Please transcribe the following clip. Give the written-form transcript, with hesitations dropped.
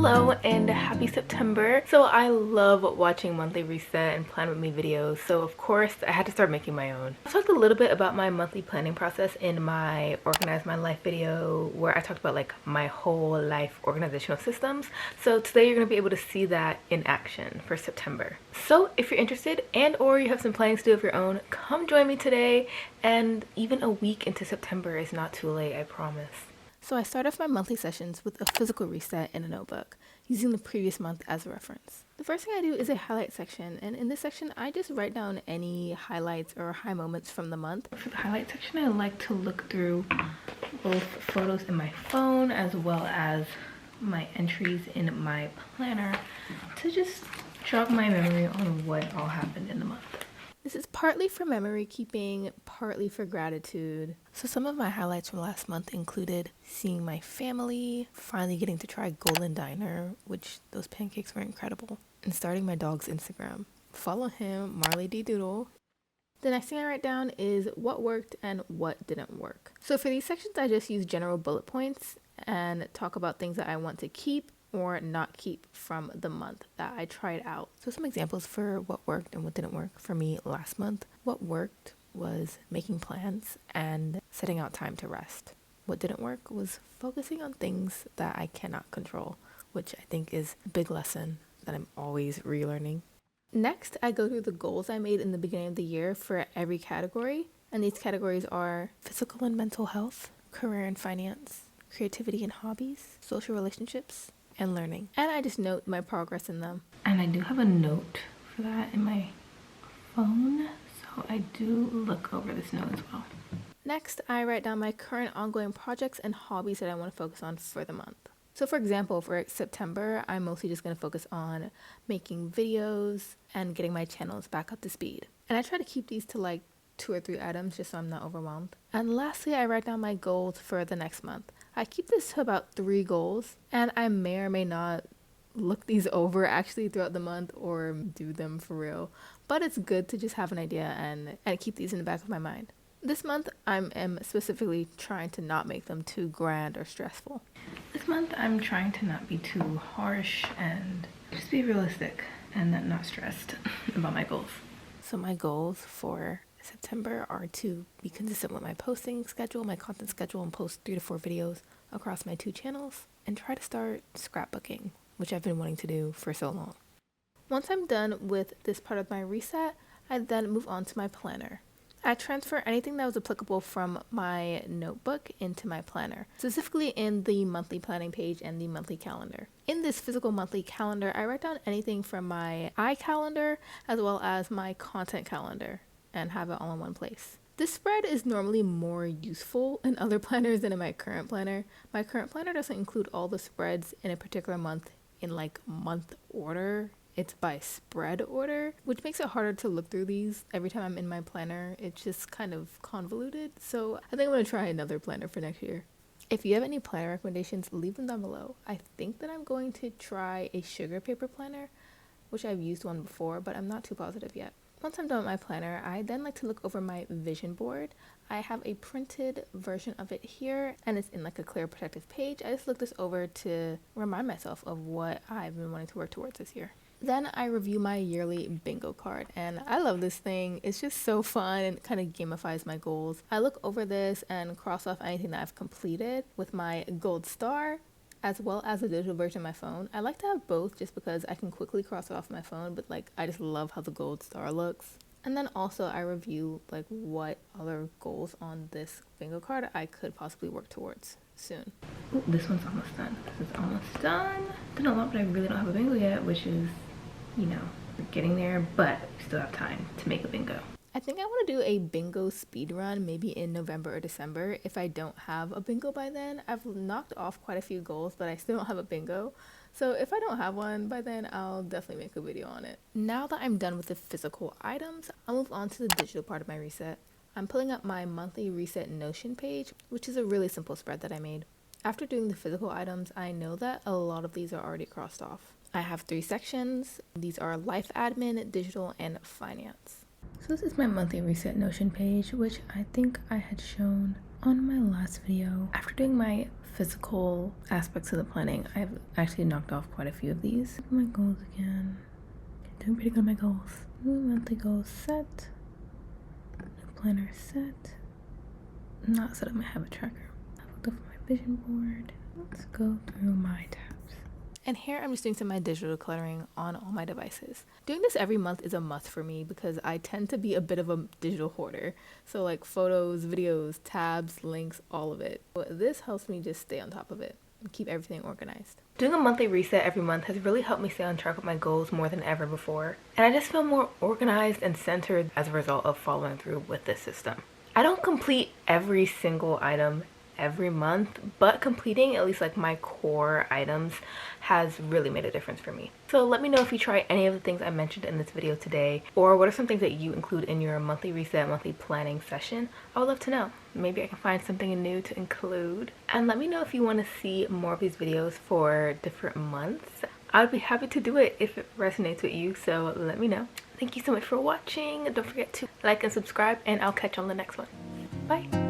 Hello and happy September. So I love watching monthly reset and plan with me videos, so of course I had to start making my own. I talked a little bit about my monthly planning process in my Organize My Life video where I talked about like my whole life organizational systems. So today you're going to be able to see that in action for September. So if you're interested and or you have some plans to do of your own, come join me today, and even a week into September is not too late, I promise. So I start off my monthly sessions with a physical reset in a notebook, using the previous month as a reference. The first thing I do is a highlight section, and in this section I just write down any highlights or high moments from the month. For the highlight section, I like to look through both photos in my phone as well as my entries in my planner to just jog my memory on what all happened in the month. This is partly for memory keeping, partly for gratitude. So some of my highlights from last month included seeing my family, finally getting to try Golden Diner, which those pancakes were incredible, and starting my dog's Instagram. Follow him, Marley D. Doodle. The next thing I write down is what worked and what didn't work. So for these sections, I just use general bullet points and talk about things that I want to keep or not keep from the month that I tried out. So some examples for what worked and what didn't work for me last month. What worked was making plans and setting out time to rest. What didn't work was focusing on things that I cannot control, which I think is a big lesson that I'm always relearning. Next, I go through the goals I made in the beginning of the year for every category. And these categories are physical and mental health, career and finance, creativity and hobbies, social relationships, and learning. And I just note my progress in them. And I do have a note for that in my phone, so I do look over this note as well. Next, I write down my current ongoing projects and hobbies that I want to focus on for the month. So for example, for September, I'm mostly just going to focus on making videos and getting my channels back up to speed. And I try to keep these to like 2 or 3 items just so I'm not overwhelmed. And lastly, I write down my goals for the next month. I keep this to about 3 goals, and I may or may not look these over actually throughout the month or do them for real, but it's good to just have an idea and keep these in the back of my mind. This month, I am specifically trying to not make them too grand or stressful. This month, I'm trying to not be too harsh and just be realistic and not stressed about my goals. So my goals for September are to be consistent with my posting schedule, my content schedule, and post 3 to 4 videos across my 2 channels, and try to start scrapbooking, which I've been wanting to do for so long. Once I'm done with this part of my reset, I then move on to my planner. I transfer anything that was applicable from my notebook into my planner, specifically in the monthly planning page and the monthly calendar. In this physical monthly calendar, I write down anything from my iCalendar as well as my content calendar and have it all in one place. This spread is normally more useful in other planners than in my current planner. My current planner doesn't include all the spreads in a particular month in like month order. It's by spread order, which makes it harder to look through these every time I'm in my planner. It's just kind of convoluted. So I think I'm going to try another planner for next year. If you have any planner recommendations, leave them down below. I think that I'm going to try a sugar paper planner, which I've used one before, but I'm not too positive yet. Once I'm done with my planner, I then like to look over my vision board. I have a printed version of it here, and it's in like a clear protective page. I just look this over to remind myself of what I've been wanting to work towards this year. Then I review my yearly bingo card, and I love this thing. It's just so fun and kind of gamifies my goals. I look over this and cross off anything that I've completed with my gold star, as well as the digital version of my phone. I like to have both just because I can quickly cross it off my phone, but like I just love how the gold star looks. And then also I review like what other goals on this bingo card I could possibly work towards soon. Ooh, this one's almost done. This is almost done. Done a lot, but I really don't have a bingo yet, which is, you know, we're getting there, but we still have time to make a bingo. I think I want to do a bingo speed run maybe in November or December if I don't have a bingo by then. I've knocked off quite a few goals, but I still don't have a bingo. So if I don't have one by then, I'll definitely make a video on it. Now that I'm done with the physical items, I'll move on to the digital part of my reset. I'm pulling up my monthly reset Notion page, which is a really simple spread that I made. After doing the physical items, I know that a lot of these are already crossed off. I have 3 sections. These are life admin, digital, and finance. So this is my monthly reset Notion page, which I think I had shown On my last video, after doing my physical aspects of the planning, I've actually knocked off quite a few of these. My goals again. Doing pretty good on my goals. New monthly goals set. New planner set. Not set up my habit tracker. I looked up my vision board. Let's go through my tabs. And here I'm just doing some of my digital decluttering on all my devices. Doing this every month is a must for me because I tend to be a bit of a digital hoarder. So like photos, videos, tabs, links, all of it. But this helps me just stay on top of it and keep everything organized. Doing a monthly reset every month has really helped me stay on track with my goals more than ever before. And I just feel more organized and centered as a result of following through with this system. I don't complete every single item every month, but completing at least like my core items has really made a difference for me. So let me know if you try any of the things I mentioned in this video today, or what are some things that you include in your monthly reset, monthly planning session. I would love to know. Maybe I can find something new to include. And let me know if you want to see more of these videos for different months. I'd be happy to do it if it resonates with you, so let me know. Thank you so much for watching. Don't forget to like and subscribe, and I'll catch you on the next one. Bye.